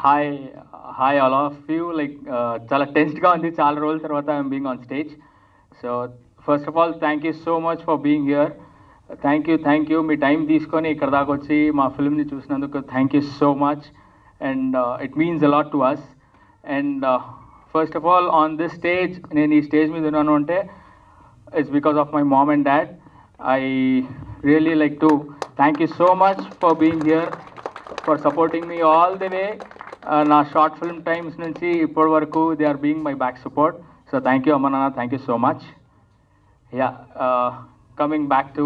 Hi hi all of you like చాలా టెన్స్డ్గా ఉంది చాలా రోజుల తర్వాత I'm being on stage. So first of all thank you so much for being here. Thank you మీ time తీసుకొని ఇక్కడ దాకా వచ్చి మా ఫిల్మ్ని చూసినందుకు thank you so much and it means a lot to us. And first of all on this stage నేను ఈ స్టేజ్ మీద ఉన్నాను అంటే it's because of my mom and dad. I really like to thank you so much for being here, for supporting me all the way. నా short film times నుంచి ఇప్పటి వరకు they are being my back support. So thank you అమ్మ నాన్న, thank you so much. Yeah, coming back to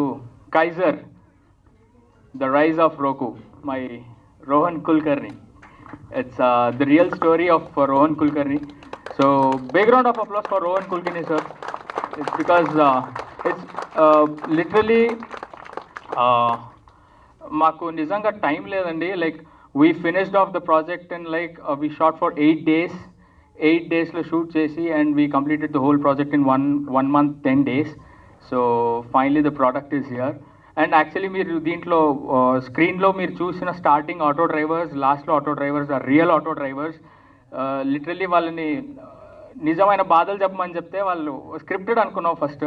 Kaiser, the rise of Roku, my Rohan Kulkarni. It's the real story of Rohan Kulkarni. So big round of applause for Rohan Kulkarni sir. It's because it's literally మాకు నిజంగా time లేదండి. Like we finished off the project and like we shot for 8 days. 8 daysలో shoot చేసి and we completed the whole project in one month 10 days. So finally the product is here. And actually మీరు దీంట్లో స్క్రీన్లో మీరు చూసిన starting auto drivers, లాస్ట్లో auto drivers are real auto drivers. Literally వాళ్ళని నిజమైన బాధలు చెప్పమని చెప్తే వాళ్ళు స్క్రిప్టెడ్ అనుకున్నాం ఫస్ట్,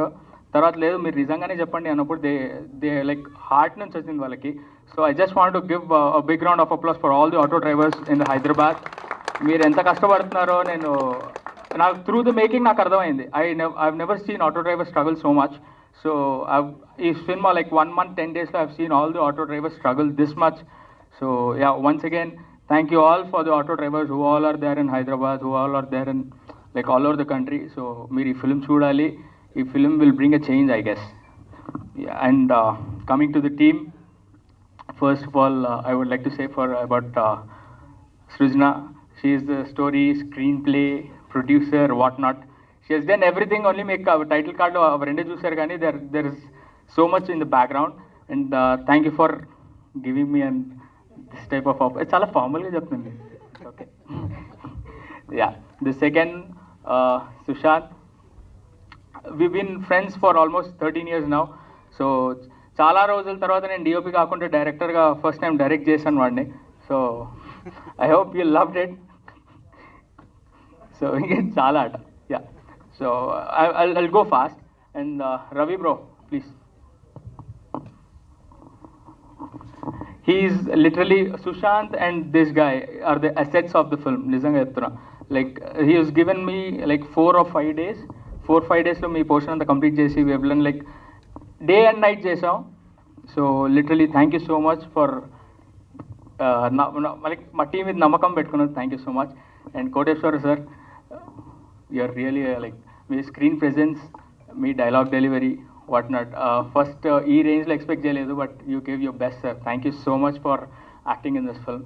తర్వాత లేదు మీరు నిజంగానే చెప్పండి అన్నప్పుడు దే లైక్ హార్ట్ నుంచి వచ్చింది వాళ్ళకి. So I just want to give big round of applause for all the auto drivers in the Hyderabad. మీరు ఎంత కష్టపడుతున్నారో నాకు త్రూ ద మేకింగ్ నాకు అర్థమైంది. I never seen auto driver struggle so much. So ఈ సినిమా లైక్ 1 month 10 daysలో I've seen all the auto drivers struggle this much. So yeah, once again thank you all for the auto drivers who all are there in Hyderabad, who all are there in like all over the country. So మీరు ఈ film చూడాలి. ఈ film will bring a change, I guess. Yeah, and coming to the team, first of all, I would like to say about Srijna. She is the story, screenplay, producer, whatnot. She has done everything. Only make our title card lo rende chusaru gaani there is so much in the background. And thank you for giving me this type of it's chala formal ga cheptundi. Okay. Yeah, the second Sushant. We've been friends for almost 13 years now. So చాలా రోజుల తర్వాత నేను DOP కాకుండా డైరెక్టర్గా first time direct చేశాను వాడిని. So I hope you loved it. So ఇంకేం చాలా ఆట. Yeah, so I'll go fast. And Ravi bro please. He's literally Sushant and this guy are the assets of the film. నిజంగా చెప్తున్నా. Like he has given me like 4 or 5 days. 4-5 daysలో మీ portion అంతా complete చేసి వెబ్లన్ లైక్ డే అండ్ నైట్ చేసాం. So literally thank you so much for like మా team మీద నమ్మకం పెట్టుకున్నది. Thank you so much. And Koteshwar sir, you're really like మీ స్క్రీన్ ప్రెజెన్స్, మీ dialogue delivery what not first ఈ రేంజ్లో ఎక్స్పెక్ట్ చేయలేదు, but you gave your best sir. Thank you so much for acting in this film.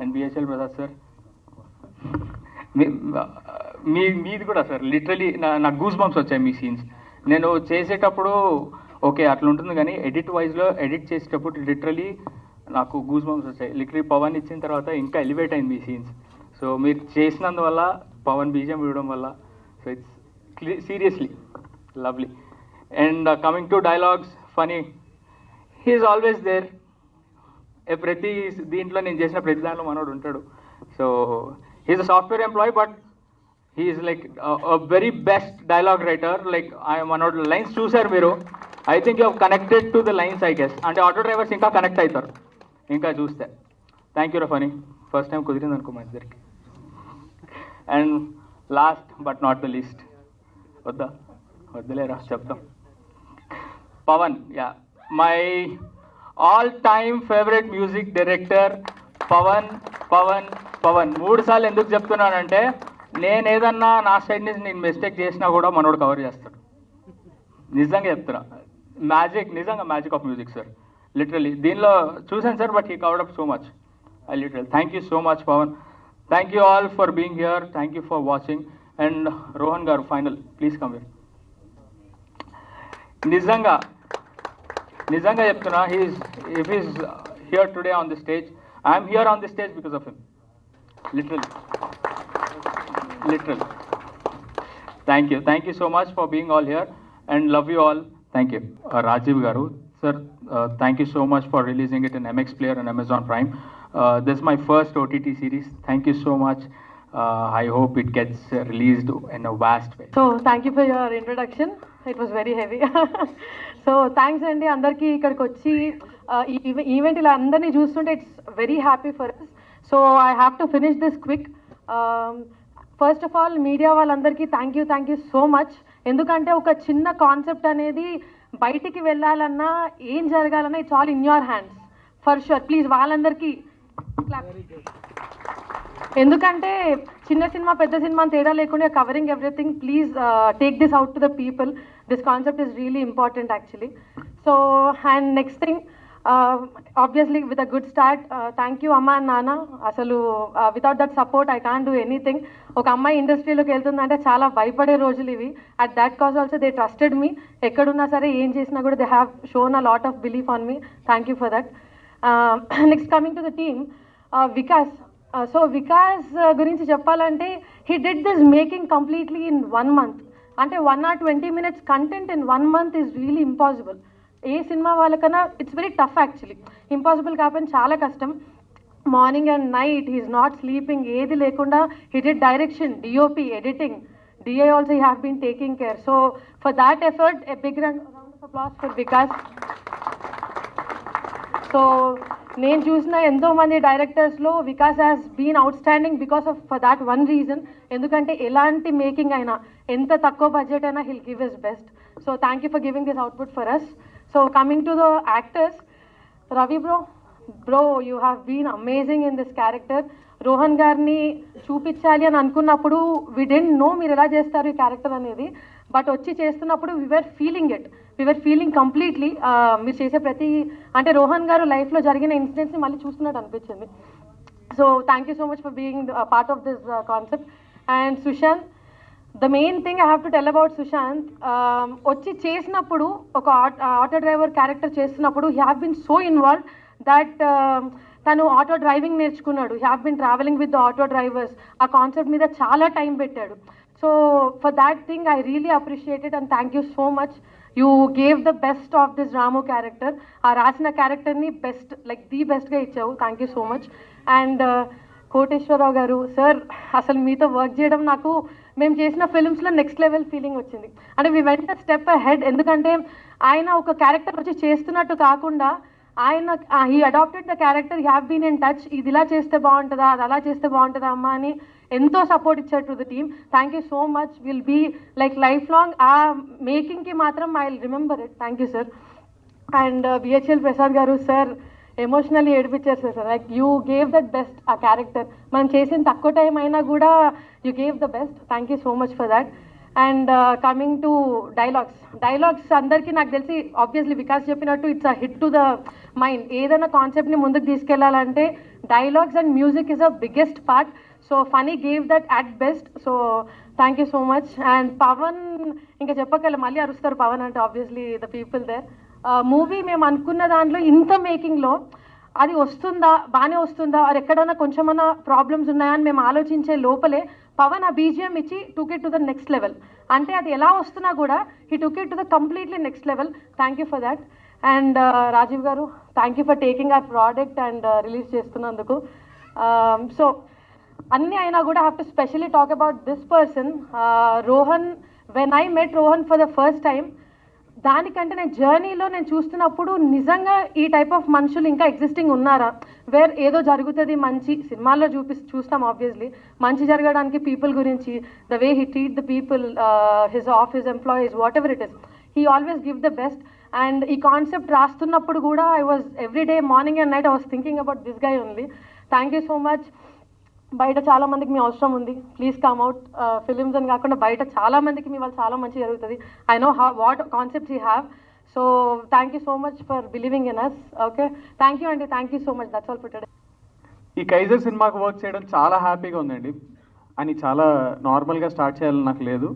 And BHL Prasad sir, మీది కూడా sir literally నాకు goose bumps వచ్చాయి మీ సీన్స్. నేను చేసేటప్పుడు ఓకే అట్లా ఉంటుంది, కానీ ఎడిట్ వైజ్లో ఎడిట్ చేసేటప్పుడు లిటరలీ నాకు గూస్ బంప్స్ వచ్చాయి. లిటరలీ పవన్ ఇచ్చిన తర్వాత ఇంకా ఎలివేట్ అయింది మీ సీన్స్. సో మీరు చేసినందువల్ల, పవన్ బీజం ఇవ్వడం వల్ల, so it's seriously lovely. And coming to dialogues, funny, he's always there. ప్రతి దీంట్లో నేను చేసిన ప్రతి దాంట్లో మనోడు ఉంటాడు. So he's a software employee, but he is like a very best dialogue writer. Like I am one of the lines చూసారు మీరు. I think you have connected to the lines, I guess. అంటే auto drivers ఇంకా connect అవుతారు ఇంకా చూస్తే. Thank you రఫనీ, first time కుదిరింది అనుకో మా ఇద్దరికి. And last but not the least, వద్దులేరా చెప్తాం, Pavan. Yeah, my all time favourite music director Pavan. 3 సార్లు ఎందుకు చెప్తున్నానంటే నేను ఏదన్నా నా సైడ్ నుంచి నేను మిస్టేక్ చేసినా కూడా మనోడు కవర్ చేస్తాడు. నిజంగా చెప్తున్నా, నిజంగా magic of music sir. Literally దీనిలో చూసాను sir, but he covered up so much. I literal thank you so much Pavan. Thank you all for being here. Thank you for watching. And Rohan garu final please come here. నిజంగా చెప్తున్నా, if is here today on the stage, I'm here on the stage because of him. Literally. Thank you so much for being all here and love you all. Thank you. Rajiv Garu sir, thank you so much for releasing it in MX Player and Amazon Prime. this is my first OTT series. Thank you so much. I hope it gets released in a vast way. So thank you for your introduction. It was very heavy. So thanks అండి అందరికీ ఇక్కడికి వచ్చి event ఇలా అందరినీ చూస్తుంటే it's very happy for us. So I have to finish this quick. First of all media వాళ్ళందరికీ thank you so much. ఎందుకంటే ఒక చిన్న కాన్సెప్ట్ అనేది బయటికి వెళ్ళాలన్నా ఏం జరగాలన్నా it's all in your hands for sure. Please వాళ్ళందరికీ ఎందుకంటే చిన్న సినిమా పెద్ద సినిమా తేడా లేకుండా covering everything. Please take this out to the people. This concept is really important actually. So and next thing obviously with a good start. Thank you అమ్మ and నాన్న. అసలు without that support I can't do anything. ఒక అమ్మాయి ఇండస్ట్రీలోకి వెళ్తుందంటే చాలా భయపడే రోజులు ఇవి. At that cause also they trusted me. ఎక్కడున్నా సరే ఏం చేసినా కూడా they have shown a lot of belief on me. Thank you for that. Next coming to the team, Vikas. So Vikas గురించి చెప్పాలంటే he did this making completely in 1 month. అంటే 1 or 20 minutes content in 1 month is really impossible. ఏ cinema వాళ్ళకన్నా it's very tough actually. Impossible కాకపోతే చాలా కష్టం. Morning and night he is not sleeping, ఏది లేకుండా he did direction, DOP, editing, DI also he have been taking care. So for that effort a big round of applause for Vikas. So నేను చూసిన ఎంతోమంది డైరెక్టర్స్లో Vikas has been outstanding because of for that one reason. ఎందుకంటే ఎలాంటి making అయినా ఎంత తక్కువ budget అయినా he'll give his best. So thank you for giving this output for us. So coming to the actors, Ravi bro you have been amazing in this character. Rohan గారిని చూపించాలి అని అనుకున్నప్పుడు వీ డెంట్ నో మీరు ఎలా చేస్తారు ఈ క్యారెక్టర్ అనేది. బట్ వచ్చి చేస్తున్నప్పుడు వీఆర్ ఫీలింగ్ కంప్లీట్లీ. మీరు చేసే ప్రతి అంటే రోహన్ గారు లైఫ్లో జరిగిన ఇన్సిడెంట్స్ని మళ్ళీ చూస్తున్నట్టు అనిపించింది. So thank you so much for being part of this concept. And Sushant, the main thing I have to tell about Sushant, వచ్చి చేసినప్పుడు ఒక ఆటో డ్రైవర్ క్యారెక్టర్ చేస్తున్నప్పుడు he have been so involve that తను ఆటో డ్రైవింగ్ నేర్చుకున్నాడు. He have been travelling with the auto drivers. ఆ concept మీద చాలా time పెట్టాడు. So for that thing I really appreciate it and thank you so much. You gave the best of this Ramu character. ఆ రాసిన క్యారెక్టర్ని best like the బెస్ట్గా ఇచ్చావు. Thank you so much. And Koteswararao గారు sir, అసలు మీతో work చేయడం నాకు మేము చేసిన ఫిల్మ్స్లో నెక్స్ట్ లెవెల్ ఫీలింగ్ వచ్చింది. అంటే వీ వెంట స్టెప్ అహెడ్. ఎందుకంటే ఆయన ఒక క్యారెక్టర్ వచ్చి చేస్తున్నట్టు కాకుండా ఆయన he adapted the character, he have been in touch. ఇది ఇలా చేస్తే బాగుంటుందా, అది అలా చేస్తే బాగుంటుందా అమ్మా అని ఎంతో సపోర్ట్ ఇచ్చారు to the team. Thank you so much. Will be like life long ఆ మేకింగ్కి మాత్రం I will remember it. Thank you sir. And BHL Prasad garu sir, emotionally ఏడిపించారు sir. Like you gave that best ఆ క్యారెక్టర్. మనం చేసిన తక్కువ time అయినా కూడా you gave the best. Thank you so much for that. And coming to dialogues అందరికీ నాకు తెలిసి ఆబ్వియస్లీ వికాస్ చెప్పినట్టు it's a hit to the mind. ఏదైనా కాన్సెప్ట్ని ముందుకు తీసుకెళ్లాలంటే dialogues and music is a biggest part. So Phani gave that at best. So thank you so much. And Pawan ఇంకా చెప్పగల మళ్ళీ అరుస్తారు పవన్ అంటే obviously the people there. Movie మేము అనుకున్న దాంట్లో ఇంత మేకింగ్లో అది వస్తుందా, బాగానే వస్తుందా, అది ఎక్కడైనా కొంచెమన్నా ప్రాబ్లమ్స్ ఉన్నాయా అని మేము ఆలోచించే లోపలే పవన్ ఆ బీజిఎం ఇచ్చి took it to the next level. అంటే అది ఎలా వస్తున్నా కూడా he took it to the completely next level. Thank you for that. And Rajeev garu, thank you for taking our product and release చేస్తున్నందుకు. సో అన్నీ అయినా కూడా have to specially talk about this person Rohan. When I met Rohan for the first time, దానికంటే నేను జర్నీలో నేను చూస్తున్నప్పుడు నిజంగా ఈ టైప్ ఆఫ్ మనుషులు ఇంకా ఎగ్జిస్టింగ్ ఉన్నారా, వేర్ ఏదో జరుగుతుంది మంచి సినిమాల్లో చూస్తాం ఆబ్వియస్లీ మంచి జరగడానికి పీపుల్ గురించి, the way he treat the people, his employees, what ever it is, he always give the best. And ఈ కాన్సెప్ట్ రాస్తున్నప్పుడు కూడా I was every day morning and night I was thinking about this guy only. Thank you so much. బయట చాలా మందికి మీ అవసరం ఉంది, please come out. Films అని కాకుండా బయట చాలా మందికి మీ వాళ్ళు చాలా మంచి జరుగుతుంది. I know what concepts you have. So thank you so much for believing in us. Okay, thank you అండి, thank you so much. That's all for today. ఈ కైజర్ సినిమాకు వర్క్ చేయడం చాలా హ్యాపీగా ఉందండి. అని చాలా నార్మల్గా స్టార్ట్ చేయాలని నాకు లేదు.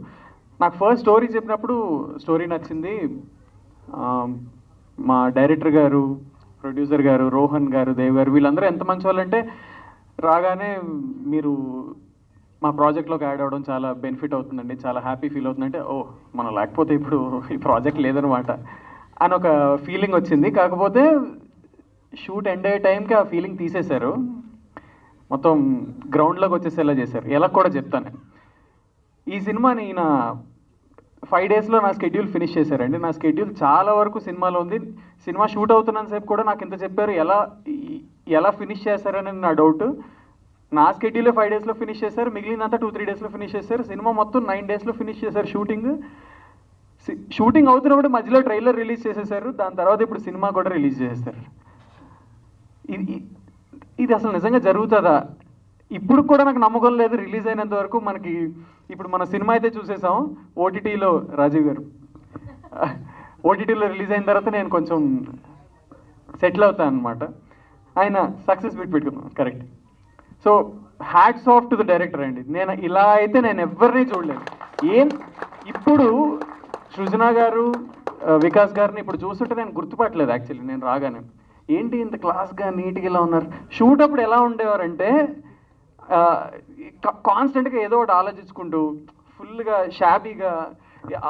నాకు ఫస్ట్ స్టోరీ చెప్పినప్పుడు స్టోరీ నచ్చింది. మా డైరెక్టర్ గారు, ప్రొడ్యూసర్ గారు, రోహన్ గారు, దేవ్ గారు, వీళ్ళందరూ ఎంత మంచి వాళ్ళంటే రాగానే మీరు మా ప్రాజెక్ట్లోకి యాడ్ అవ్వడం చాలా బెనిఫిట్ అవుతుందండి, చాలా హ్యాపీ ఫీల్ అవుతుందంటే, ఓ మనం లేకపోతే ఇప్పుడు ఈ ప్రాజెక్ట్ లేదనమాట అని ఒక ఫీలింగ్ వచ్చింది. కాకపోతే షూట్ ఎండ్ అయ్యే టైంకి ఆ ఫీలింగ్ తీసేశారు, మొత్తం గ్రౌండ్లోకి వచ్చేసేలా చేశారు. ఎలా కూడా చెప్తాను, ఈ సినిమాని ఈయన 5 daysలో నా స్కెడ్యూల్ ఫినిష్ చేశారండి. నా స్కెడ్యూల్ చాలా వరకు సినిమాలో ఉంది. సినిమా షూట్ అవుతున్నంత సేపు కూడా నాకు ఇంత చెప్పారు, ఎలా ఫినిష్ చేశారని నా డౌట్. నా స్కెడ్యూలే 5 daysలో ఫినిష్ చేశారు, మిగిలినంతా 2-3 daysలో ఫినిష్ చేశారు. సినిమా మొత్తం 9 daysలో ఫినిష్ చేశారు. షూటింగ్ అవుతున్నప్పుడు మధ్యలో ట్రైలర్ రిలీజ్ చేసేసారు, దాని తర్వాత ఇప్పుడు సినిమా కూడా రిలీజ్ చేసేసారు. ఇది అసలు నిజంగా జరుగుతుందా? ఇప్పుడు కూడా నాకు నమ్మకం లేదు. రిలీజ్ అయినంత వరకు మనకి ఇప్పుడు మన సినిమా అయితే చూసేసాం ఓటీటీలో, రాజీవ్ గారు ఓటీటీలో రిలీజ్ అయిన తర్వాత నేను కొంచెం సెటిల్ అవుతాను అనమాట. ఆయన సక్సెస్ పెట్టుకున్నాను, correct. So hats off to the director అండి. నేను ఇలా అయితే నేను ఎవరిని చూడలేదు. ఇప్పుడు సృజన గారు, వికాస్ గారిని ఇప్పుడు చూస్తుంటే నేను గుర్తుపట్టలేదు యాక్చువల్లీ. నేను రాగానే ఏంటి ఇంత క్లాస్గా నీట్గా ఇలా ఉన్నారు. షూట్ అప్పుడు ఎలా ఉండేవారంటే కాన్స్టెంట్గా ఏదో ఒకటి ఆలోచించుకుంటూ ఫుల్గా షాబీగా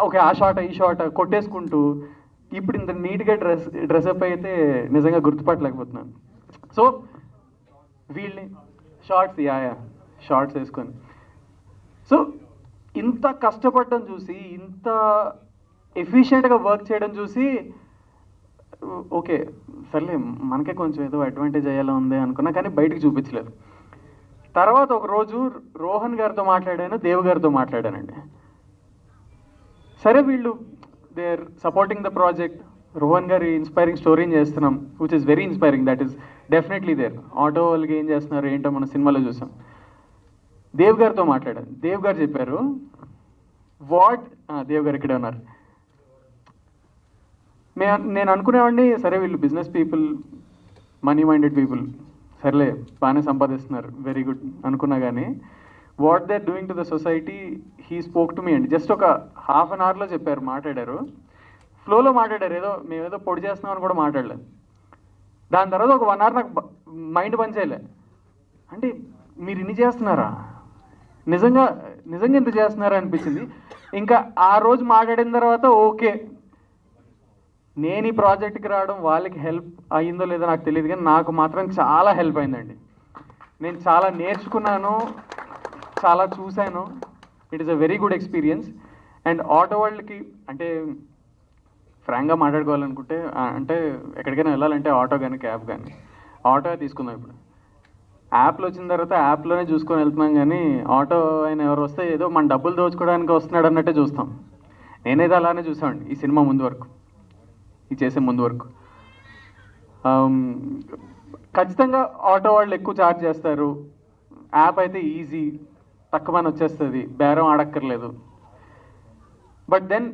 ఓకే ఆ షాట్ ఈ షాట్ కొట్టేసుకుంటూ, ఇప్పుడు ఇంత నీట్గా డ్రెస్అప్ అయితే నిజంగా గుర్తుపట్టలేకపోతున్నాను. సో వీళ్ళని షార్ట్స్ వేసుకొని సో ఇంత కష్టపడడం చూసి, ఇంత ఎఫిషియెంట్గా వర్క్ చేయడం చూసి ఓకే సర్లే మనకే కొంచెం ఏదో అడ్వాంటేజ్ అయ్యేలా ఉంది అనుకున్నా, కానీ బయటకు చూపించలేదు. తర్వాత ఒక రోజు రోహన్ గారితో మాట్లాడాను, దేవ్ గారితో మాట్లాడానండి. సరే వీళ్ళు they are supporting the project, Rohan గారి ఇన్స్పైరింగ్ స్టోరీని చేస్తున్నాం, which is very inspiring, that is definitely there. Auto వాళ్ళకి ఏం చేస్తున్నారు ఏంటో మన సినిమాలో చూసాం. దేవ్ గారితో మాట్లాడాను, దేవ్ గారు చెప్పారు దేవ్ గారు ఇక్కడే ఉన్నారు. నేను అనుకునేవాడిని సరే వీళ్ళు business people, money minded people, సర్లే బాగానే సంపాదిస్తున్నారు, వెరీ గుడ్ అనుకున్నా. కానీ what they are doing to the society, he spoke to me అండి. జస్ట్ ఒక ½ an hourలో చెప్పారు, మాట్లాడారు, ఫ్లోలో మాట్లాడారు. మేమేదో పొడి చేస్తున్నామని కూడా మాట్లాడలేదు. దాని తర్వాత ఒక 1 hour నాకు మైండ్ పని చేయలే. అంటే మీరు ఇన్ని చేస్తున్నారా, నిజంగా ఇంత చేస్తున్నారా అనిపించింది. ఇంకా ఆ రోజు మాట్లాడిన తర్వాత ఓకే, నేను ఈ ప్రాజెక్ట్కి రావడం వాళ్ళకి హెల్ప్ అయ్యిందో లేదో నాకు తెలియదు, కానీ నాకు మాత్రం చాలా హెల్ప్ అయిందండి. నేను చాలా నేర్చుకున్నాను, చాలా చూశాను. It is a very good experience. And auto వాళ్ళకి అంటే ఫ్రాంక్గా మాట్లాడుకోవాలనుకుంటే, అంటే ఎక్కడికైనా వెళ్ళాలంటే ఆటో కానీ క్యాబ్ కానీ, ఆటో తీసుకుందాం. ఇప్పుడు యాప్లో వచ్చిన తర్వాత యాప్లోనే చూసుకొని వెళ్తున్నాం, కానీ ఆటో ఆయన ఎవరు వస్తే ఏదో మన డబ్బులు దోచుకోవడానికి వస్తున్నాడు అన్నట్టే చూస్తాం. నేనైతే అలానే చూసామండి ఈ సినిమా ముందు వరకు, ఇది చేసే ముందు వరకు. ఖచ్చితంగా ఆటో వాళ్ళు ఎక్కువ ఛార్జ్ చేస్తారు. యాప్ అయితే ఈజీ, తక్కువ వచ్చేస్తుంది, బేరం ఆడక్కర్లేదు. బట్ దెన్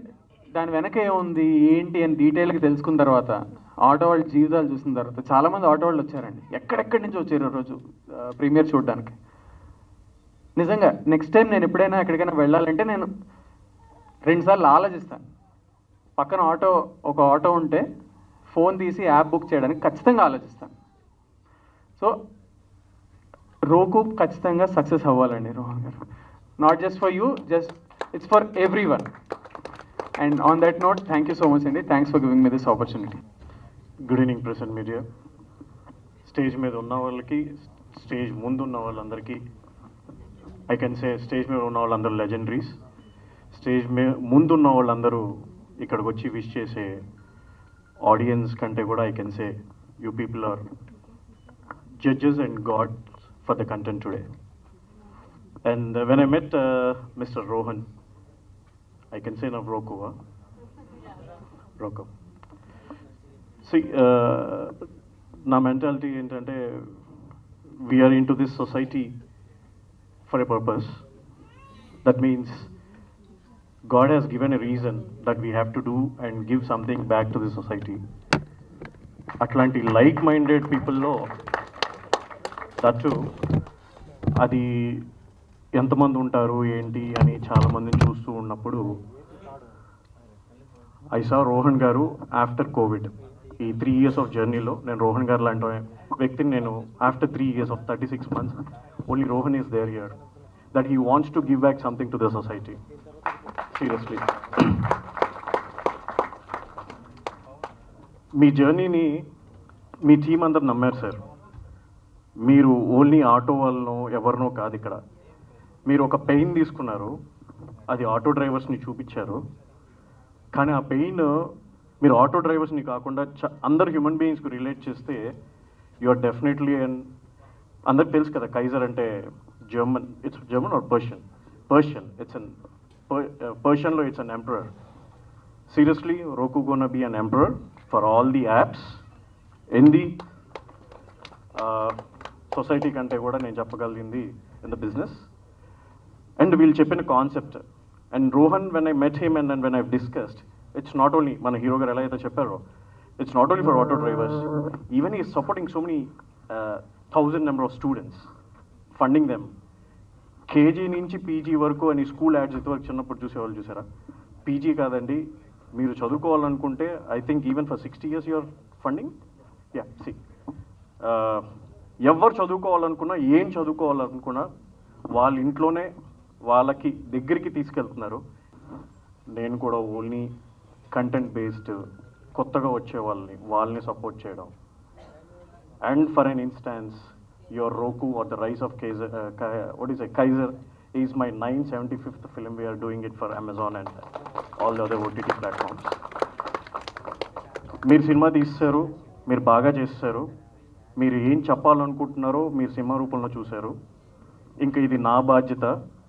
దాని వెనక ఏముంది ఏంటి అని డీటెయిల్గా తెలుసుకున్న తర్వాత, ఆటో వాళ్ళ జీవితాలు చూసిన తర్వాత, చాలామంది ఆటో వాళ్ళు వచ్చారండి, ఎక్కడెక్కడి నుంచి వచ్చారు రోజు ప్రీమియర్ చూడడానికి. నిజంగా నెక్స్ట్ టైం నేను ఎప్పుడైనా ఎక్కడికైనా వెళ్ళాలంటే నేను 2 సార్లు ఆలోచిస్తాను. పక్కన ఒక ఆటో ఉంటే ఫోన్ తీసి యాప్ బుక్ చేయడానికి ఖచ్చితంగా ఆలోచిస్తాను. సో రోకు ఖచ్చితంగా సక్సెస్ అవ్వాలండి Rohan garu. Not just for you, it's for every one. And on that note thank you so much అండి. Thanks for giving me this opportunity. Good evening press and media. Stage మీద ఉన్న వాళ్ళకి, stage ముందు ఉన్న వాళ్ళందరికీ, I can say stage మీద ఉన్న వాళ్ళందరూ లెజెండరీస్. స్టేజ్ ముందు ఉన్న వాళ్ళందరూ ఇక్కడికి వచ్చి విష్ చేసే ఆడియన్స్ కంటే కూడా I can say you people are judges and god for the content today. And when I met mister Rohan, I can say now Roku. See, నా మెంటాలిటీ ఏంటంటే, we're in to this society for a purpose. That means God has given a reason that we have to do and give something back to the society. అట్లాంటి like minded పీపుల్లో that అది ఎంతమంది ఉంటారు ఏంటి అని చాలామందిని చూస్తూ ఉన్నప్పుడు, ఐ సా రోహన్ గారు ఆఫ్టర్ కోవిడ్. ఈ 3 years ఆఫ్ జర్నీలో నేను రోహన్ గారు లాంటి వ్యక్తిని నేను after 3 years of 36 months, only Rohan is there here, that he wants to give back something to the society. Seriously మీ జర్నీని మీ టీం అందరు నమ్మారు సార్. మీరు ఓన్లీ ఆటో వాళ్ళనో ఎవరినో కాదు ఇక్కడ. మీరు ఒక పెయిన్ తీసుకున్నారు, అది ఆటో డ్రైవర్స్ని చూపించారు. కానీ ఆ పెయిన్ మీరు ఆటో డ్రైవర్స్ని కాకుండా అందరు హ్యూమన్ బీయింగ్స్కి రిలేట్ చేస్తే యు ఆర్ డెఫినెట్లీ అందరికి తెలుసు కదా కైజర్ అంటే German, it's German or Persian it's an పర్షియన్లో it's an emperor. Seriously Roku gonna be an emperor for all the apps in the society కంటే కూడా నేను చెప్పగలిగింది ఇన్ ద బిజినెస్. అండ్ వీళ్ళు చెప్పిన concept and Rohan when I met him and when I discussed, it's not only మన hero garu ఎలా అయితే చెప్పారో, it's not only for auto drivers, even ఈ supporting so many 1000 number of students, funding them. KG నుంచి PG వరకు అని school ads ఇంతవరకు చిన్నప్పుడు చూసేవాళ్ళు చూసారా? పీజీ కాదండి, మీరు చదువుకోవాలనుకుంటే I think even for 60 years your funding. Yeah see ఎవరు చదువుకోవాలనుకున్నా, ఏం చదువుకోవాలనుకున్నా వాళ్ళ ఇంట్లోనే వాళ్ళకి దగ్గరికి తీసుకెళ్తున్నారు. నేను కూడా ఓన్లీ కంటెంట్ బేస్డ్ కొత్తగా వచ్చే వాళ్ళని సపోర్ట్ చేయడం. And for an instance your Roku or the rise of Kaiser is my 975th film. We are doing it for Amazon and all the other OTT platforms. మీరు cinema తీస్తారు, మీరు బాగా చేస్తారు, మీరు ఏం చెప్పాలనుకుంటున్నారో మీరు సినిమా రూపంలో చూశారు. ఇంకా ఇది నా బాధ్యత,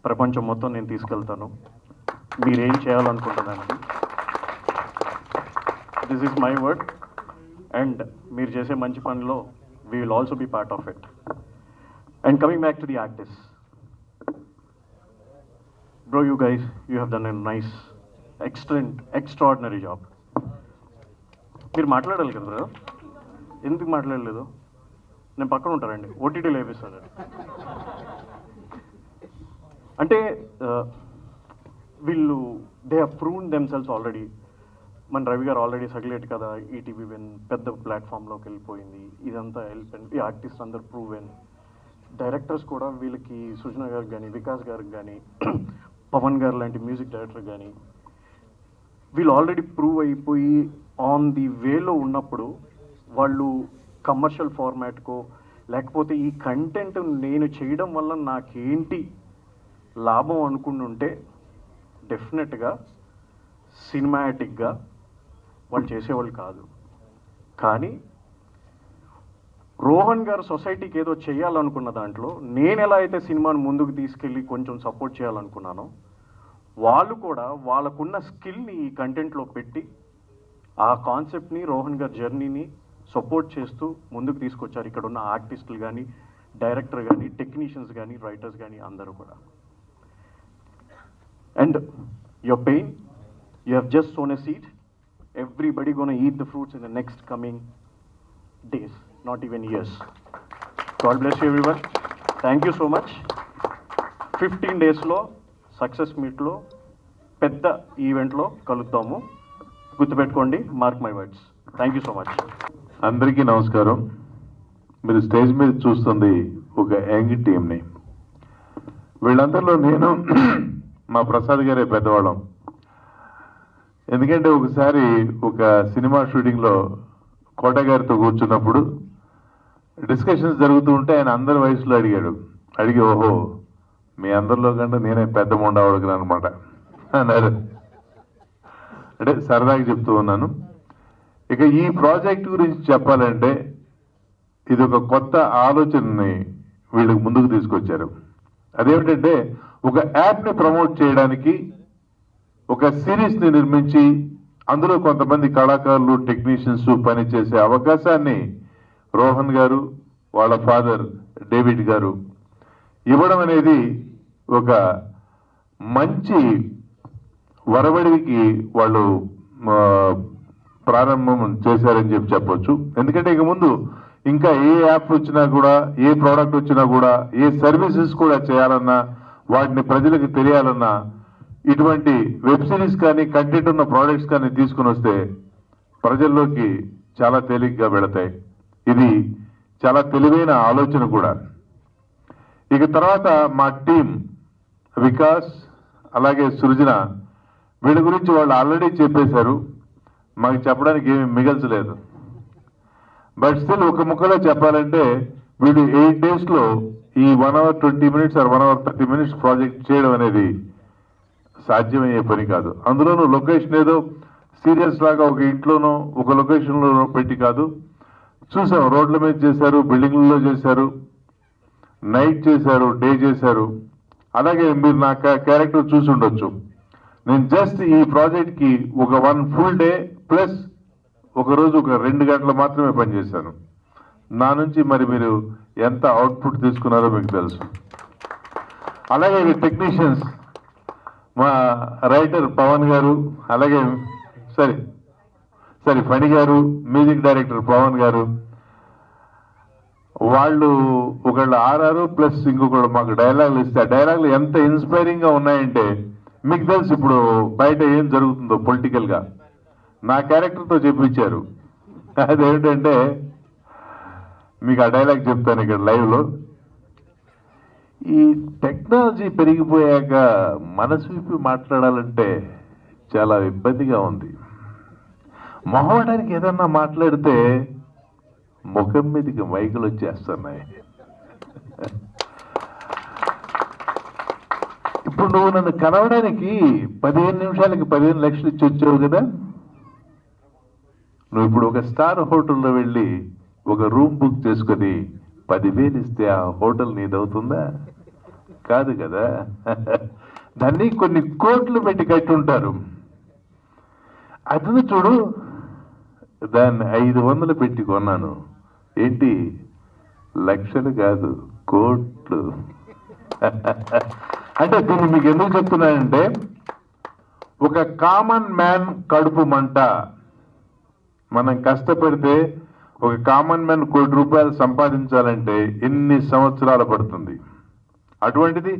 ప్రపంచం మొత్తం నేను తీసుకెళ్తాను మీరేం చేయాలనుకుంటున్నాను. This is my word. And మీరు చేసే మంచి పనిలో we will also be part of it. And coming back to the artists, bro, you guys, you have done a nice, excellent, extraordinary job. మీరు మాట్లాడాలి కదా బ్రదర్, ఎందుకు మాట్లాడలేదు? నేను పక్కన ఉంటానండి, ఓటీటీలో వేపిస్తాను. అంటే వీళ్ళు దే హ్యావ్ ప్రూవ్న్ దెమ్సెల్స్ ఆల్రెడీ. మన రవి గారు ఆల్రెడీ సగ్లేట్ కదా, ఈటీవీ విన్ పెద్ద ప్లాట్ఫామ్లోకి వెళ్ళిపోయింది, ఇదంతా వెళ్ళిపోయింది. ఈ ఆర్టిస్ట్ అందరు ప్రూవెన్. డైరెక్టర్స్ కూడా వీళ్ళకి సృజన గారికి కానీ, వికాస్ గారికి కానీ, పవన్ గారు లాంటి మ్యూజిక్ డైరెక్టర్ కానీ వీళ్ళు ఆల్రెడీ ప్రూవ్ అయిపోయి ఆన్ ది వేలో ఉన్నప్పుడు వాళ్ళు కమర్షియల్ ఫార్మాట్కో లేకపోతే ఈ కంటెంట్ నేను చేయడం వల్ల నాకేంటి లాభం అనుకుంటుంటే డెఫినెట్గా సినిమాటిక్గా వాళ్ళు చేసేవాళ్ళు కాదు. కానీ రోహన్ గారు సొసైటీకి ఏదో చేయాలనుకున్న దాంట్లో నేను ఎలా అయితే సినిమాను ముందుకు తీసుకెళ్ళి కొంచెం సపోర్ట్ చేయాలనుకున్నానో వాళ్ళు కూడా వాళ్ళకున్న స్కిల్ని ఈ కంటెంట్లో పెట్టి ఆ కాన్సెప్ట్ని, రోహన్ గారి జర్నీని సపోర్ట్ చేస్తూ ముందుకు తీసుకొచ్చారు. ఇక్కడ ఉన్న ఆర్టిస్టులు కానీ, డైరెక్టర్ కానీ, టెక్నీషియన్స్ కానీ, రైటర్స్ కానీ అందరూ కూడా. And your pain, you have just sown a seed. Everybody gonna eat the fruits in the next coming days, not even years. God bless you everyone. Thank you so much. 15 days లో success మీట్లో పెద్ద ఈవెంట్లో కలుద్దాము, గుర్తుపెట్టుకోండి, mark my words. Thank you so much. అందరికీ నమస్కారం. మీరు stage మీద చూస్తుంది ఒక యంగ్ టీంని. వీళ్ళందరిలో నేను మా ప్రసాద్ గారే పెద్దవాళ్ళం. ఎందుకంటే ఒకసారి ఒక సినిమా షూటింగ్లో కోట గారితో కూర్చున్నప్పుడు డిస్కషన్స్ జరుగుతూ ఉంటే ఆయన అందరి వయసులో అడిగి ఓహో మీ అందరిలో కంటే నేనే పెద్ద మొండవాడుకున్నాను అనమాట అన్నారు. అంటే సరదాగా చెప్తూ ఉన్నాను. ఇక ఈ ప్రాజెక్ట్ గురించి చెప్పాలంటే ఇది ఒక కొత్త ఆలోచనని వీళ్ళకి ముందుకు తీసుకొచ్చారు. అదేమిటంటే ఒక యాప్ని ప్రమోట్ చేయడానికి ఒక సిరీస్ని నిర్మించి అందులో కొంతమంది కళాకారులు, టెక్నీషియన్స్ పనిచేసే అవకాశాన్ని రోహన్ గారు, వాళ్ళ ఫాదర్ డేవిడ్ గారు ఇవ్వడం అనేది ఒక మంచి వరవడికి వాళ్ళు ప్రారంభం చేశారని చెప్పొచ్చు. ఎందుకంటే ఇక ముందు ఇంకా ఏ యాప్ వచ్చినా కూడా, ఏ ప్రోడక్ట్ వచ్చినా కూడా, ఏ సర్వీసెస్ కూడా చేయాలన్నా, వాటిని ప్రజలకు తెలియాలన్నా ఇటువంటి వెబ్ సిరీస్ కానీ, కంటెంట్ ఉన్న ప్రోడక్ట్స్ కానీ తీసుకుని వస్తే ప్రజల్లోకి చాలా తేలిగ్గా వెళతాయి. ఇది చాలా తెలివైన ఆలోచన కూడా. ఇక తర్వాత మా టీం వికాస్ అలాగే సృజన వీళ్ళ గురించి వాళ్ళు ఆల్రెడీ చెప్పేశారు, మాకు చెప్పడానికి ఏమీ మిగల్చలేదు. బట్ స్టిల్ ఒక ముక్కలో చెప్పాలంటే వీడు 8 daysలో ఈ 1 hour 20 minutes or 1 hour 30 minutes project చేయడం అనేది సాధ్యమయ్యే పని కాదు. అందులోనూ లొకేషన్ ఏదో సీరియస్ లాగా ఒక ఇంట్లోనో ఒక లొకేషన్లో పెట్టి కాదు. చూసాం, రోడ్ల మీద చేశారు, బిల్డింగ్లలో చేశారు, నైట్ చేశారు, డే చేశారు. అలాగే మీరు నా క్యారెక్టర్ చూసి ఉండొచ్చు. నేను జస్ట్ ఈ ప్రాజెక్ట్కి ఒక 1 full day ప్లస్ ఒకరోజు ఒక 2 గంటలు మాత్రమే పనిచేశాను. నా నుంచి మరి మీరు ఎంత అవుట్పుట్ తీసుకున్నారో మీకు తెలుసు. అలాగే టెక్నీషియన్స్, మా రైటర్ పవన్ గారు, అలాగే ఫణి గారు, మ్యూజిక్ డైరెక్టర్ పవన్ గారు, వాళ్ళు ఒకళ్ళు ఆర్ఆర్ ప్లస్ ఇంకొకళ్ళు మాకు డైలాగులు ఇస్తే ఆ డైలాగులు ఎంత ఇన్స్పైరింగ్గా ఉన్నాయంటే మీకు తెలుసు ఇప్పుడు బయట ఏం జరుగుతుందో పొలిటికల్గా. నా క్యారెక్టర్తో చెప్పించారు. అదేంటంటే మీకు ఆ డైలాగ్ చెప్తాను ఇక్కడ లైవ్లో. ఈ టెక్నాలజీ పెరిగిపోయాక మనసు విప్పి మాట్లాడాలంటే చాలా ఇబ్బందిగా ఉంది. మొహమాటానికి ఏదన్నా మాట్లాడితే ముఖం మీదకి మైకులు వచ్చేస్తున్నాయి. ఇప్పుడు నువ్వు నన్ను కలవడానికి 15 నిమిషాలకి 15 లక్షలు ఇచ్చి వచ్చావు కదా. నువ్వు ఇప్పుడు ఒక స్టార్ హోటల్లో వెళ్ళి ఒక రూమ్ బుక్ చేసుకొని 10,000 ఇస్తే ఆ హోటల్ నీదవుతుందా? కాదు కదా. దాన్ని కొన్ని కోట్లు పెట్టి కట్టుంటారు. అది చూడు, దాన్ని 500 పెట్టి కొన్నాను. ఏంటి, లక్షలు కాదు, కోట్లు. అంటే దీన్ని మీకు ఎందుకు చెప్తున్నానంటే, ఒక కామన్ మ్యాన్ కడుపు మంట. మనం కష్టపడితే ఒక కామన్ మ్యాన్ ₹1,00,00,000 సంపాదించాలంటే ఎన్ని సంవత్సరాలు పడుతుంది. అటువంటిది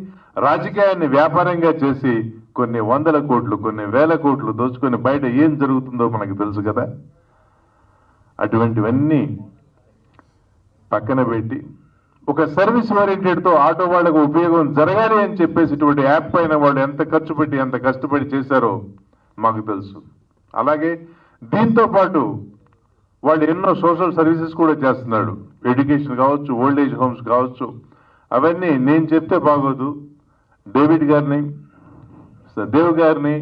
రాజకీయాన్ని వ్యాపారంగా చేసి కొన్ని 100 కోట్లు, కొన్ని 1000 కోట్లు దోచుకొని బయట ఏం జరుగుతుందో మనకు తెలుసు కదా. అటువంటివన్నీ పక్కన పెట్టి ఒక సర్వీస్ ఓరియంటెడ్తో ఆటో వాళ్ళకు ఉపయోగం జరగాలి అని చెప్పేసి ఇటువంటి యాప్ పైన వాళ్ళు ఎంత ఖర్చు పెట్టి ఎంత కష్టపడి చేశారో మాకు తెలుసు. అలాగే దీంతో పాటు వాళ్ళు ఎన్నో సోషల్ సర్వీసెస్ కూడా చేస్తున్నాడు. ఎడ్యుకేషన్ కావచ్చు, ఓల్డ్ ఏజ్ హోమ్స్ కావచ్చు. అవన్నీ నేను చెప్తే బాగోదు. డేవిడ్ గారిని, దేవ్ గారిని,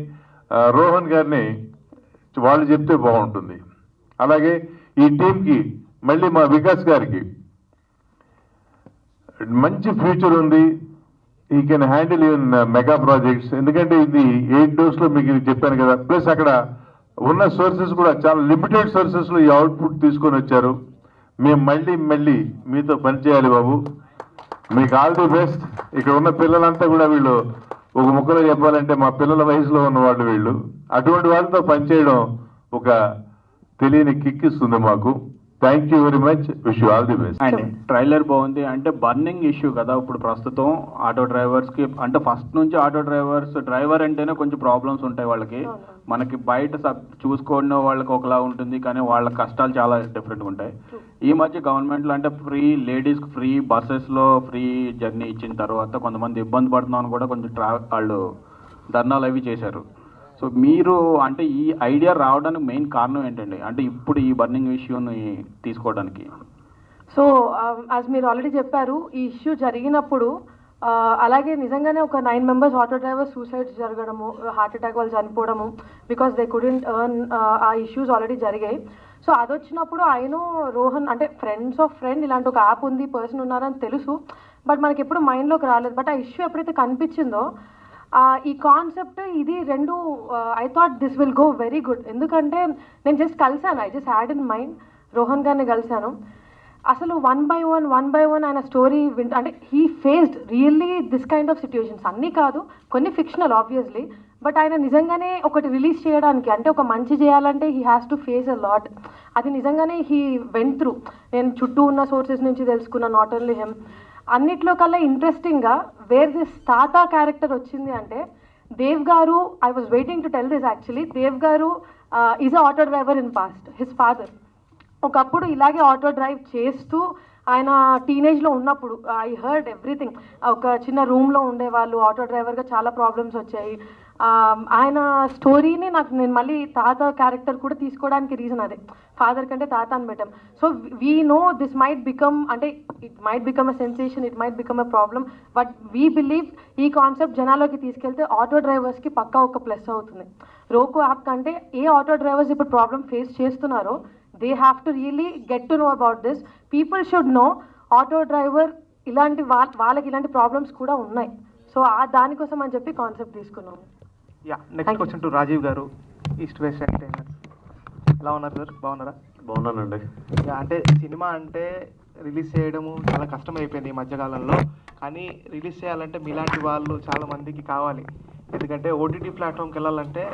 రోహన్ గారిని వాళ్ళు చెప్తే బాగుంటుంది. అలాగే ఈ టీంకి మళ్ళీ మా వికాస్ గారికి మంచి ఫ్యూచర్ ఉంది. ఈ can handle even mega projects. ఎందుకంటే ఇది 8 daysలో మీకు చెప్పాను కదా. ప్లస్ అక్కడ ఉన్న సోర్సెస్ కూడా చాలా లిమిటెడ్ సోర్సెస్లో ఈ అవుట్పుట్ తీసుకొని వచ్చారు. మేము మళ్ళీ మీతో పనిచేయాలి బాబు. మీకు ఆల్ ది బెస్ట్. ఇక్కడ ఉన్న పిల్లలంతా కూడా వీళ్ళు ఒక ముక్కలో చెప్పాలంటే మా పిల్లల వయసులో ఉన్న వాళ్ళు వీళ్ళు. అటువంటి వాళ్ళతో పనిచేయడం ఒక తెలియని కిక్ ఇస్తుంది మాకు. Thank you very much. Wish you all the best. అండి ట్రైలర్ బాగుంది. అంటే బర్నింగ్ ఇష్యూ కదా ఇప్పుడు ప్రస్తుతం ఆటో డ్రైవర్స్కి. అంటే ఫస్ట్ నుంచి ఆటో డ్రైవర్ అంటేనే కొంచెం ప్రాబ్లమ్స్ ఉంటాయి వాళ్ళకి. మనకి బయట చూసుకోవడం వాళ్ళకి ఒకలా ఉంటుంది, కానీ వాళ్ళ కష్టాలు చాలా డిఫరెంట్గా ఉంటాయి. ఈ మధ్య గవర్నమెంట్లో అంటే లేడీస్కి ఫ్రీ బస్సెస్లో ఫ్రీ జర్నీ ఇచ్చిన తర్వాత కొంతమంది ఇబ్బంది పడుతున్నామని కూడా కొంచెం వాళ్ళు ధర్నాలు అవి చేశారు. సో మీరు అంటే ఈ ఐడియా రావడానికి మెయిన్ కారణం ఏంటండి? అంటే ఇప్పుడు ఈ బర్నింగ్ ఇష్యూని తీసుకోవడానికి. సో యాజ్ మీరు ఆల్రెడీ చెప్పారు, ఈ ఇష్యూ జరిగినప్పుడు అలాగే నిజంగానే ఒక 9 members ఆటో డ్రైవర్స్ సూసైడ్స్ జరగడము, హార్ట్ అటాక్ వాళ్ళు చనిపోవడము బికాస్ దే కుడెంట్ ఎర్న్, ఆ ఇష్యూస్ ఆల్రెడీ జరిగాయి. సో అది వచ్చినప్పుడు ఆయన రోహన్ అంటే ఫ్రెండ్స్ ఆఫ్ ఫ్రెండ్ ఇలాంటి ఒక యాప్ ఉంది, పర్సన్ ఉన్నారని తెలుసు, బట్ మనకి ఎప్పుడు మైండ్లోకి రాలేదు. బట్ ఆ ఇష్యూ ఎప్పుడైతే కనిపించిందో ఈ కాన్సెప్ట్ ఇది రెండు I thought this will go very good. ఎందుకంటే నేను జస్ట్ కలిసాను, I just had in mind Rohan గారిని కలిశాను. అసలు వన్ బై వన్ ఆయన స్టోరీ అంటే he faced really this kind of situations. అన్నీ కాదు, కొన్ని ఫిక్షనల్ ఆబ్వియస్లీ, బట్ ఆయన నిజంగానే ఒకటి రిలీజ్ చేయడానికి అంటే ఒక మంచి చేయాలంటే he has to face a lot. అది నిజంగానే హీ వెంట్ త్రూ. నేను చుట్టూ ఉన్న సోర్సెస్ నుంచి తెలుసుకున్న, నాట్ ఓన్లీ హిమ్. అన్నిట్లో కల్లా ఇంట్రెస్టింగ్గా వేర్ దిస్ తాత క్యారెక్టర్ వచ్చింది అంటే Dev garu, I was waiting to tell this actually. Dev garu is a auto driver in past. His father ఒకప్పుడు ఇలాగే ఆటో డ్రైవ్ చేస్తూ ఆయన టీనేజ్లో ఉన్నప్పుడు ఐ హర్డ్ ఎవ్రీథింగ్. ఒక చిన్న రూమ్లో ఉండేవాళ్ళు, ఆటో డ్రైవర్గా చాలా ప్రాబ్లమ్స్ వచ్చాయి. ఆయన స్టోరీని నేను మళ్ళీ తాత క్యారెక్టర్ కూడా తీసుకోవడానికి రీజన్ అదే, ఫాదర్ కంటే తాత అని పెట్టాం. So we know this might become, అంటే it might become a sensation, it might become a problem, but we believe ఈ కాన్సెప్ట్ జనాల్లోకి తీసుకెళ్తే ఆటో డ్రైవర్స్కి పక్కా ఒక ప్లస్ అవుతుంది. రోకో యాప్ కంటే ఏ ఆటో డ్రైవర్స్ ఇప్పుడు ప్రాబ్లమ్ ఫేస్ చేస్తున్నారో they have to really get to know about this. People should know auto driver ఇలాంటి వాళ్ళకి ఇలాంటి ప్రాబ్లమ్స్ కూడా ఉన్నాయి. సో దానికోసం అని చెప్పి కాన్సెప్ట్ తీసుకున్నాము. Yeah, next question to Rajeev garu, east west entertainer. ఎలా ఉన్నారు సార్? బాగున్నారా? బాగున్నానండి. యా, అంటే సినిమా అంటే రిలీజ్ చేయడము చాలా కష్టమైపోయింది ఈ మధ్యకాలంలో. కానీ రిలీజ్ చేయాలంటే మీలాంటి వాళ్ళు చాలా మందికి కావాలి. ఎందుకంటే ఓటీటీ ప్లాట్ఫామ్కి వెళ్ళాలంటే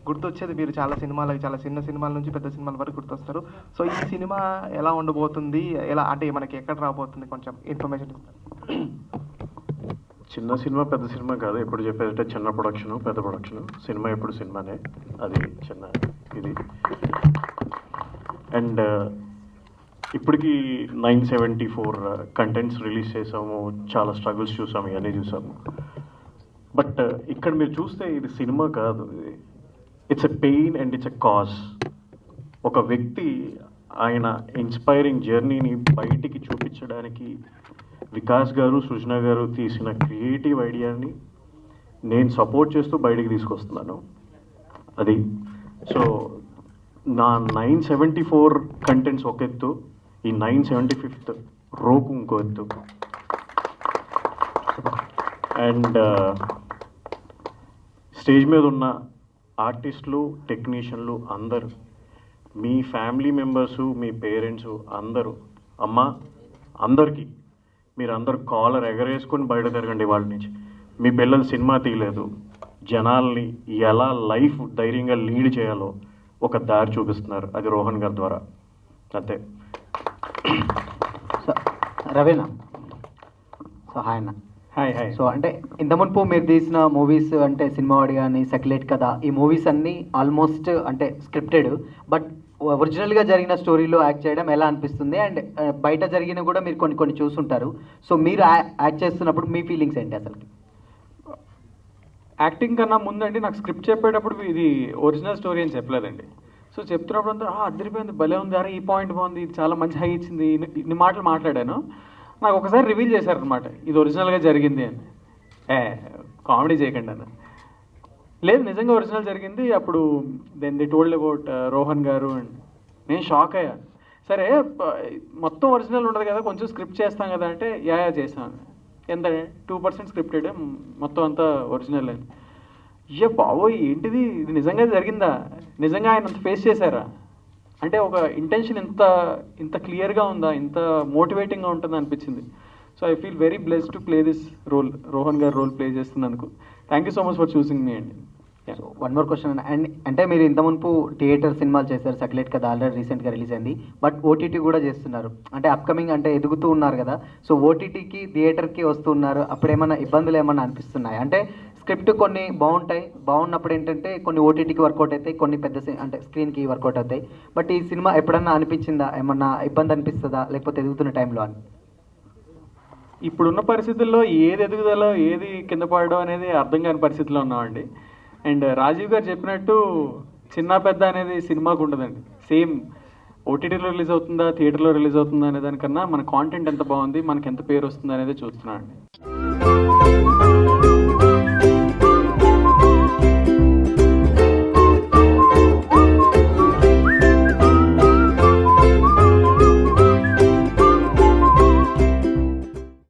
గుర్తొచ్చేది మీరు చాలా సినిమాలకి, చాలా చిన్న సినిమాల నుంచి పెద్ద సినిమాల వరకు గుర్తొస్తారు. సో ఈ సినిమా ఎలా ఉండబోతుంది, ఎలా అంటే మనకి ఎక్కడ రాబోతుంది, కొంచెం ఇన్ఫర్మేషన్ ఇస్తారు. చిన్న సినిమా పెద్ద సినిమా కాదు, ఎప్పుడు చెప్పేదంటే చిన్న ప్రొడక్షను పెద్ద ప్రొడక్షను. సినిమా ఎప్పుడు సినిమానే, అది చిన్న ఇది. అండ్ ఇప్పటికి 974 కంటెంట్స్ రిలీజ్ చేసాము, చాలా స్ట్రగుల్స్ చూసాము, ఇవన్నీ చూసాము. బట్ ఇక్కడ మీరు చూస్తే ఇది సినిమా కాదు, it's a pain and it's a cause. ఒక వ్యక్తి ఆయన ఇన్స్పైరింగ్ జర్నీని బయటికి చూపించడానికి వికాస్ గారు, సృజన గారు తీసిన క్రియేటివ్ ఐడియాని నేను సపోర్ట్ చేస్తూ బయటికి తీసుకొస్తున్నాను. అది సో నా 974 కంటెంట్స్ ఒక ఎత్తు, ఈ 975th రోకు ఇంకో ఎత్తు. అండ్ స్టేజ్ మీద ఉన్న ఆర్టిస్టులు, టెక్నీషియన్లు అందరూ, మీ ఫ్యామిలీ మెంబర్సు, మీ పేరెంట్సు అందరూ, అమ్మ అందరికీ మీరు అందరూ కాలర్ ఎగరేసుకొని బయట తిరగండి. వాళ్ళ నుంచి మీ పిల్లలు సినిమా తీయలేదు, జనాల్ని ఎలా లైఫ్ ధైర్యంగా లీడ్ చేయాలో ఒక దారి చూపిస్తున్నారు, అది రోహన్ గారి ద్వారా. అంతే. రవీనా, సో హాయ్ అన్న. Hi hi. సో అంటే ఇంత మునుపు మీరు తీసిన మూవీస్ అంటే సినిమావాడి కానీ, సెక్యులేట్ కదా, ఈ మూవీస్ అన్నీ ఆల్మోస్ట్ అంటే స్క్రిప్టెడ్, బట్ ఒరిజినల్గా జరిగిన స్టోరీలో యాక్ట్ చేయడం ఎలా అనిపిస్తుంది? అండ్ బయట జరిగిన కూడా మీరు కొన్ని చూస్తుంటారు. సో మీరు యాక్ట్ చేస్తున్నప్పుడు మీ ఫీలింగ్స్ ఏంటి అసలు? యాక్టింగ్ కన్నా ముందండి నాకు స్క్రిప్ట్ చెప్పేటప్పుడు ఇది ఒరిజినల్ స్టోరీ అని చెప్పలేదండి. సో చెప్తున్నప్పుడు అంతా అదిరిపోయింది, భలే ఉంది, అరే ఈ పాయింట్ బాగుంది, ఇది చాలా మంచి హై ఇచ్చింది, ఇన్ని మాటలు మాట్లాడాను. నాకు ఒకసారి రివీల్ చేశారనమాట, ఇది ఒరిజినల్గా జరిగింది అని. కామెడీ చేయకండి అన్న. లేదు, నిజంగా ఒరిజినల్ జరిగింది. అప్పుడు then they told about Rohan garu and నేను షాక్ అయ్యా. సరే మొత్తం ఒరిజినల్ ఉండదు కదా, కొంచెం స్క్రిప్ట్ చేస్తాం కదా అంటే యా చేస్తాను. ఎంత 2% స్క్రిప్టెడ్, మొత్తం అంతా ఒరిజినల్ అని. అయ్యో బాబోయ్ ఏంటిది, ఇది నిజంగా జరిగిందా, నిజంగా ఆయన అంత ఫేస్ చేశారా అంటే ఒక ఇంటెన్షన్ ఇంత క్లియర్గా ఉందా, ఇంత మోటివేటింగ్గా ఉంటుందా అనిపించింది. So I feel very blessed to play this role, Rohan garu role play చేస్తున్నందుకు. Thank you so much for choosing me అండి. So one more question. And అంటే మీరు ఇంత మునుపు థియేటర్ సినిమాలు చేశారు, సెక్యులేట్ కదా ఆల్రెడీ రీసెంట్గా రిలీజ్ అయింది, బట్ ఓటీటీ కూడా చేస్తున్నారు. అంటే అప్కమింగ్ అంటే ఎదుగుతూ ఉన్నారు కదా, సో ఓటీటీకి థియేటర్కి వస్తున్నారు, అప్పుడు ఏమైనా ఇబ్బందులు ఏమన్నా అనిపిస్తున్నాయి? అంటే స్క్రిప్ట్ కొన్ని బాగున్నప్పుడు ఏంటంటే కొన్ని ఓటీటీకి వర్కౌట్ అవుతాయి, కొన్ని అంటే స్క్రీన్కి వర్కౌట్ అవుతాయి. బట్ ఈ సినిమా ఎప్పుడన్నా అనిపించిందా, ఏమన్నా ఇబ్బంది అనిపిస్తుందా, లేకపోతే ఎదుగుతున్న టైంలో అని? ఇప్పుడున్న పరిస్థితుల్లో ఏది ఎదుగుదలో ఏది కింద పడడం అనేది అర్థం కాని పరిస్థితిలో ఉన్నామండి. అండ్ రాజీవ్ గారు చెప్పినట్టు చిన్న పెద్ద అనేది సినిమాకు ఉండదండి. సేమ్ ఓటీటీలో రిలీజ్ అవుతుందా, థియేటర్లో రిలీజ్ అవుతుందా అనే దానికన్నా మన కాంటెంట్ ఎంత బాగుంది, మనకి ఎంత పేరు వస్తుంది అనేది చూస్తున్నామండి.